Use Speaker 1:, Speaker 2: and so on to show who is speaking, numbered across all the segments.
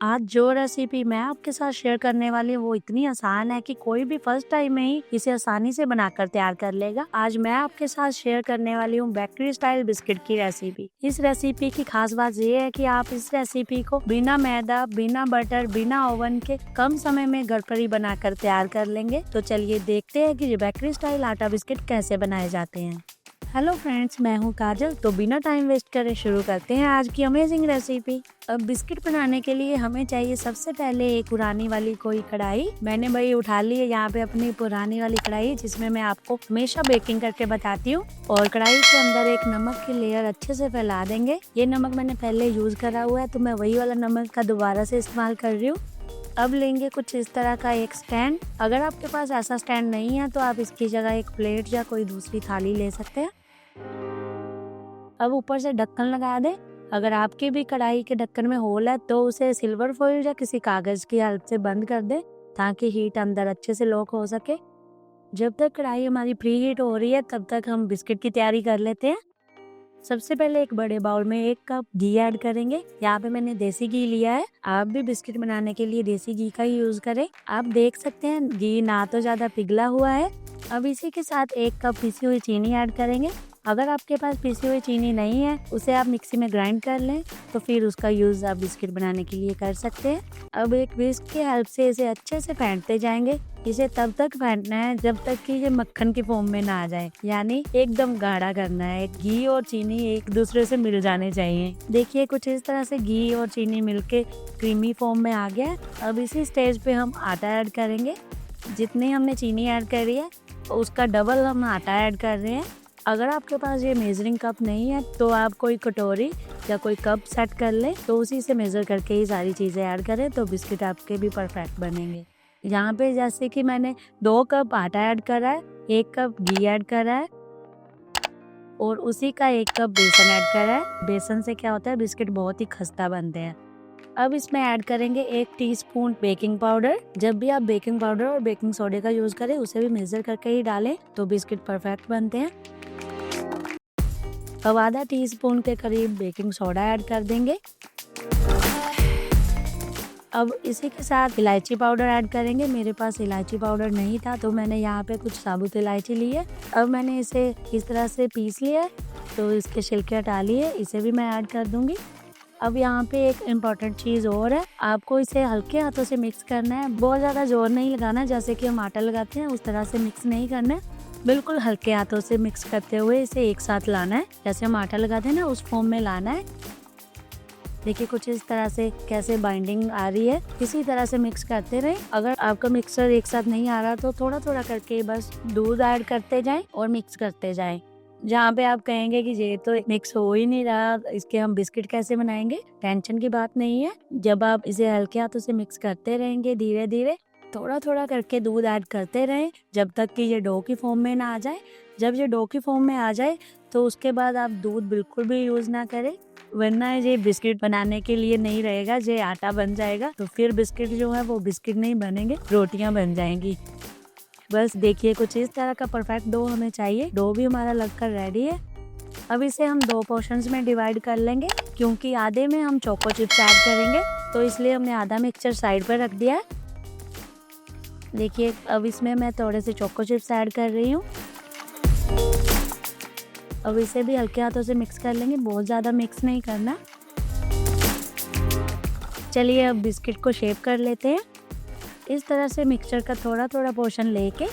Speaker 1: आज जो रेसिपी मैं आपके साथ शेयर करने वाली हूँ वो इतनी आसान है कि कोई भी फर्स्ट टाइम में ही इसे आसानी से बनाकर तैयार कर लेगा। आज मैं आपके साथ शेयर करने वाली हूँ बेकरी स्टाइल बिस्किट की रेसिपी। इस रेसिपी की खास बात ये है कि आप इस रेसिपी को बिना मैदा, बिना बटर, बिना ओवन के कम समय में घर पर ही बनाकर तैयार कर लेंगे। तो चलिए देखते हैं कि ये बेकरी स्टाइल आटा बिस्किट कैसे बनाए जाते हैं। हेलो फ्रेंड्स, मैं हूँ काजल। तो बिना टाइम वेस्ट करे शुरू करते हैं आज की अमेजिंग रेसिपी। अब बिस्किट बनाने के लिए हमें चाहिए सबसे पहले एक पुरानी वाली कोई कढ़ाई। मैंने भाई उठा ली है यहाँ पे अपनी पुरानी वाली कढ़ाई, जिसमें मैं आपको हमेशा बेकिंग करके बताती हूँ। और कढ़ाई के अंदर एक नमक की लेयर अच्छे से फैला देंगे। ये नमक मैंने पहले यूज करा हुआ है, तो मैं वही वाला नमक का दोबारा से इस्तेमाल कर रही हूँ। अब लेंगे कुछ इस तरह का एक स्टैंड। अगर आपके पास ऐसा स्टैंड नहीं है तो आप इसकी जगह एक प्लेट या कोई दूसरी थाली ले सकते हैं। अब ऊपर से ढक्कन लगा दें। अगर आपकी भी कढ़ाई के ढक्कन में होल है तो उसे सिल्वर फॉइल या किसी कागज की हेल्प से बंद कर दें, ताकि हीट अंदर अच्छे से लॉक हो सके। जब तक कढ़ाई हमारी प्री हीट हो रही है तब तक हम बिस्किट की तैयारी कर लेते हैं। सबसे पहले एक बड़े बाउल में 1 कप घी ऐड करेंगे। यहाँ पे मैंने देसी घी लिया है। आप भी बिस्किट बनाने के लिए देसी घी का ही यूज करें। आप देख सकते हैं घी ना तो ज्यादा पिघला हुआ है। अब इसी के साथ 1 कप पिसी हुई चीनी ऐड करेंगे। अगर आपके पास पिसी हुई चीनी नहीं है, उसे आप मिक्सी में ग्राइंड कर लें, तो फिर उसका यूज आप बिस्किट बनाने के लिए कर सकते हैं। अब एक विस्क की हेल्प से इसे अच्छे से फेंटते जाएंगे। इसे तब तक फेंटना है जब तक कि ये मक्खन की फॉर्म में ना आ जाए, यानी एकदम गाढ़ा करना है। घी और चीनी एक दूसरे से मिल जाने चाहिए। देखिए कुछ इस तरह से घी और चीनी मिलके क्रीमी फॉर्म में आ गया है। अब इसी स्टेज पे हम आटा ऐड करेंगे। जितनी हमने चीनी ऐड करी है उसका डबल हम आटा ऐड कर रहे हैं। अगर आपके पास ये मेजरिंग कप नहीं है तो आप कोई कटोरी या कोई कप सेट कर लें, तो उसी से मेजर करके ही सारी चीज़ें ऐड करें, तो बिस्किट आपके भी परफेक्ट बनेंगे। यहाँ पे जैसे कि मैंने 2 कप आटा ऐड करा है, 1 कप घी ऐड करा है और उसी का 1 कप बेसन ऐड करा है। बेसन से क्या होता है, बिस्किट बहुत ही खस्ता बनते हैं। अब इसमें ऐड करेंगे 1 टीस्पून बेकिंग पाउडर। जब भी आप बेकिंग पाउडर और बेकिंग सोडे का यूज करें, उसे भी मेजर करके ही डालें, तो बिस्किट परफेक्ट बनते हैं। अब आधा टीस्पून के करीब बेकिंग सोडा ऐड कर देंगे। अब इसी के साथ इलायची पाउडर ऐड करेंगे। मेरे पास इलायची पाउडर नहीं था तो मैंने यहाँ पे कुछ साबुत इलायची ली है। अब मैंने इसे इस तरह से पीस लिया है, तो इसके छिलके हटा लिए, इसे भी मैं ऐड कर दूंगी। अब यहाँ पे एक इम्पॉर्टेंट चीज़ और है, आपको इसे हल्के हाथों से मिक्स करना है। बहुत ज़्यादा जोर नहीं लगाना, जैसे कि हम आटा लगाते हैं उस तरह से मिक्स नहीं करना है। बिल्कुल हल्के हाथों से मिक्स करते हुए इसे एक साथ लाना है। जैसे हम आटा लगाते हैं ना, उस फॉर्म में लाना है। देखिए कुछ इस तरह से कैसे बाइंडिंग आ रही है, इसी तरह से मिक्स करते रहें। अगर आपका मिक्सर एक साथ नहीं आ रहा तो थोड़ा थोड़ा करके बस दूध ऐड करते जाएं और मिक्स करते जाएं। जहाँ पे आप कहेंगे कि ये तो मिक्स हो ही नहीं रहा, इसके हम बिस्किट कैसे बनाएंगे, टेंशन की बात नहीं है। जब आप इसे हल्के हाथों से मिक्स करते रहेंगे, धीरे धीरे थोड़ा थोड़ा करके दूध ऐड करते रहें, जब तक कि ये डो की फॉर्म में ना आ जाए। जब ये डो की फॉर्म में आ जाए तो उसके बाद आप दूध बिल्कुल भी यूज ना करें, वरना ये बिस्किट बनाने के लिए नहीं रहेगा, ये आटा बन जाएगा। तो फिर बिस्किट जो है वो बिस्किट नहीं बनेंगे, रोटियां बन जाएंगी। बस देखिए कुछ इस तरह का परफेक्ट डो हमें चाहिए। डो भी हमारा लगकर रेडी है। अब इसे हम 2 पोर्शंस में डिवाइड कर लेंगे, क्योंकि आधे में हम चोको चिप्स ऐड करेंगे, तो इसलिए हमने आधा मिक्सचर साइड पर रख दिया है। देखिए अब इसमें मैं थोड़े से चोको चिप्स ऐड कर रही हूँ। अब इसे भी हल्के हाथों से मिक्स कर लेंगे, बहुत ज़्यादा मिक्स नहीं करना। चलिए अब बिस्किट को शेप कर लेते हैं। इस तरह से मिक्सचर का थोड़ा थोड़ा पोर्शन लेके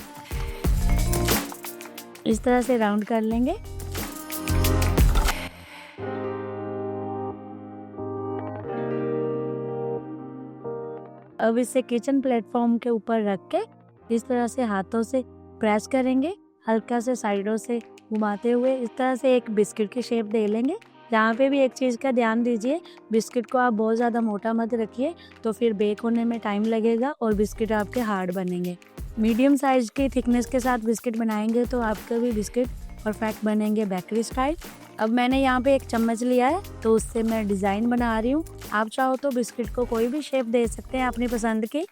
Speaker 1: इस तरह से राउंड कर लेंगे। अब इसे किचन प्लेटफॉर्म के ऊपर रख के इस तरह से हाथों से प्रेस करेंगे, हल्का से साइडों से घुमाते हुए इस तरह से एक बिस्किट की शेप दे लेंगे। यहाँ पे भी एक चीज़ का ध्यान दीजिए, बिस्किट को आप बहुत ज़्यादा मोटा मत रखिए, तो फिर बेक होने में टाइम लगेगा और बिस्किट आपके हार्ड बनेंगे। मीडियम साइज की थिकनेस के साथ बिस्किट बनाएंगे तो आपके भी बिस्किट परफेक्ट बनेंगे बेकरी स्टाइल। अब मैंने यहाँ पे 1 चम्मच लिया है, तो उससे मैं डिज़ाइन बना रही हूँ। आप चाहो तो बिस्किट को कोई भी शेप दे सकते हैं अपनी पसंद की।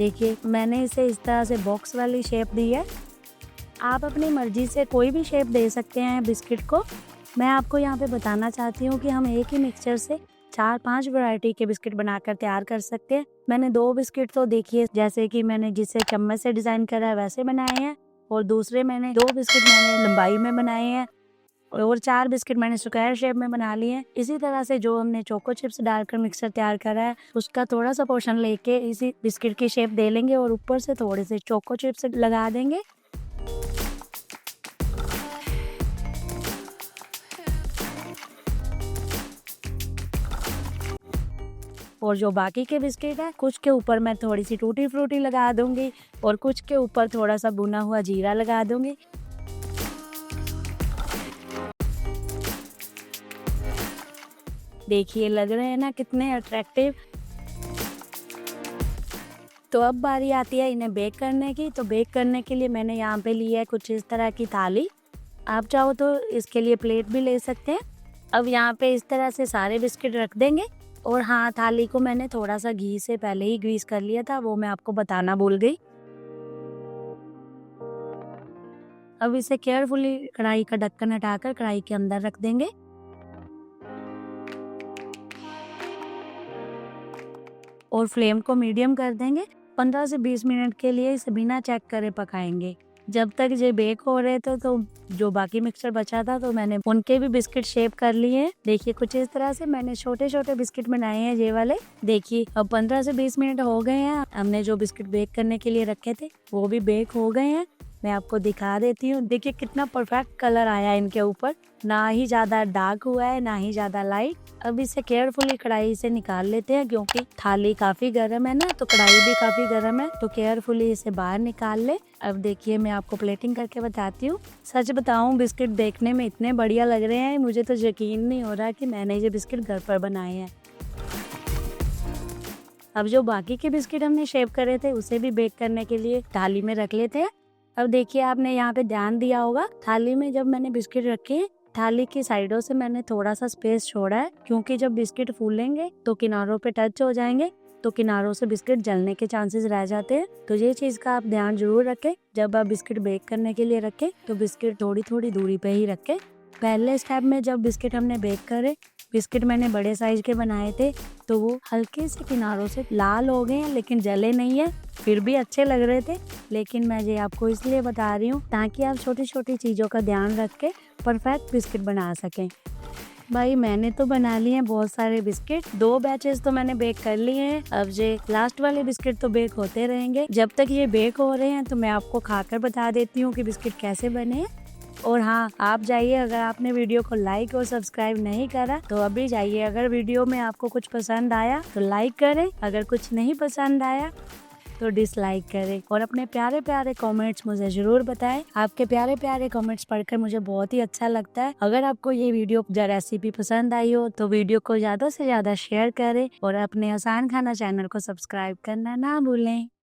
Speaker 1: देखिए मैंने इसे इस तरह से बॉक्स वाली शेप दी है। आप अपनी मर्जी से कोई भी शेप दे सकते हैं बिस्किट को। मैं आपको यहाँ पे बताना चाहती हूँ कि हम एक ही मिक्सचर से 4-5 वैरायटी के बिस्किट बनाकर तैयार कर सकते हैं। मैंने 2 बिस्किट तो देखिए जैसे कि मैंने जिसे चम्मच से डिजाइन करा है वैसे बनाए हैं, और दूसरे मैंने 2 बिस्किट मैंने लंबाई में बनाए हैं, और 4 बिस्किट मैंने स्क्वायर शेप में बना लिए हैं। इसी तरह से जो हमने चोको चिप्स डालकर मिक्सर तैयार करा है उसका थोड़ा सा पोर्शन लेके इसी बिस्किट की शेप दे लेंगे और ऊपर से थोड़े से चोको चिप्स लगा देंगे। और जो बाकी के बिस्किट है कुछ के ऊपर मैं थोड़ी सी टूटी फ्रूटी लगा दूंगी और कुछ के ऊपर थोड़ा सा भुना हुआ जीरा लगा दूंगी। देखिए लग रहे हैं ना कितने अट्रैक्टिव। तो अब बारी आती है इन्हें बेक करने की। तो बेक करने के लिए मैंने यहाँ पे ली है कुछ इस तरह की थाली। आप चाहो तो इसके लिए प्लेट भी ले सकते हैं। अब यहाँ पे इस तरह से सारे बिस्किट रख देंगे, और हाँ थाली को मैंने थोड़ा सा घी से पहले ही ग्रीस कर लिया था, वो मैं आपको बताना भूल गई। अब इसे केयरफुली कढ़ाई का ढक्कन हटाकर कढ़ाई के अंदर रख देंगे। और फ्लेम को मीडियम कर देंगे। 15 से 20 मिनट के लिए इसे बिना चेक करे पकाएंगे। जब तक ये बेक हो रहे थे तो जो बाकी मिक्सचर बचा था तो मैंने उनके भी बिस्किट शेप कर लिए हैं। देखिए कुछ इस तरह से मैंने छोटे छोटे बिस्किट बनाए हैं ये वाले। देखिए अब 15 से 20 मिनट हो गए हैं। हमने जो बिस्किट बेक करने के लिए रखे थे वो भी बेक हो गए हैं। मैं आपको दिखा देती हूँ। देखिए कितना परफेक्ट कलर आया है इनके ऊपर, ना ही ज्यादा डार्क हुआ है ना ही ज्यादा लाइट। अब इसे केयरफुली कढ़ाई से निकाल लेते हैं, क्योंकि थाली काफी गर्म है ना, तो कढ़ाई भी काफी गर्म है, तो केयरफुली इसे बाहर निकाल ले। अब देखिए मैं आपको प्लेटिंग करके बताती हूँ। सच बताऊं बिस्किट देखने में इतने बढ़िया लग रहे हैं, मुझे तो यकीन नहीं हो रहा कि मैंने ये बिस्किट घर पर बनाए हैं। अब जो बाकी के बिस्किट हमने शेप करे थे उसे भी बेक करने के लिए थाली में रख लेते हैं। अब देखिए आपने यहाँ पे ध्यान दिया होगा, थाली में जब मैंने बिस्किट रखे थाली की साइडों से मैंने थोड़ा सा स्पेस छोड़ा है, क्योंकि जब बिस्किट फूलेंगे तो किनारों पे टच हो जाएंगे, तो किनारों से बिस्किट जलने के चांसेस रह जाते हैं। तो ये चीज का आप ध्यान जरूर रखें। जब आप बिस्किट बेक करने के लिए रखें तो बिस्किट थोड़ी थोड़ी दूरी पे ही रखें। पहले स्टेप में जब बिस्किट हमने बेक करे, बिस्किट मैंने बड़े साइज के बनाए थे, तो वो हल्के से किनारों से लाल हो गए हैं लेकिन जले नहीं है, फिर भी अच्छे लग रहे थे। लेकिन मैं ये आपको इसलिए बता रही हूँ ताकि आप छोटी छोटी चीजों का ध्यान रख के परफेक्ट बिस्किट बना सकें। भाई मैंने तो बना लिए हैं बहुत सारे बिस्किट, 2 बैचेस तो मैंने बेक कर लिए हैं। अब ये लास्ट वाले बिस्किट तो बेक होते रहेंगे। जब तक ये बेक हो रहे हैं तो मैं आपको खाकर बता देती हूँ कि बिस्किट कैसे बने हैं। और हाँ आप जाइए, अगर आपने वीडियो को लाइक और सब्सक्राइब नहीं करा तो अभी जाइए। अगर वीडियो में आपको कुछ पसंद आया तो लाइक करें, अगर कुछ नहीं पसंद आया तो डिसलाइक करें, और अपने प्यारे प्यारे कमेंट्स मुझे जरूर बताएं। आपके प्यारे प्यारे कमेंट्स पढ़कर मुझे बहुत ही अच्छा लगता है। अगर आपको ये वीडियो या रेसिपी पसंद आई हो तो वीडियो को ज्यादा से ज्यादा शेयर करें, और अपने आसान खाना चैनल को सब्सक्राइब करना ना भूलें।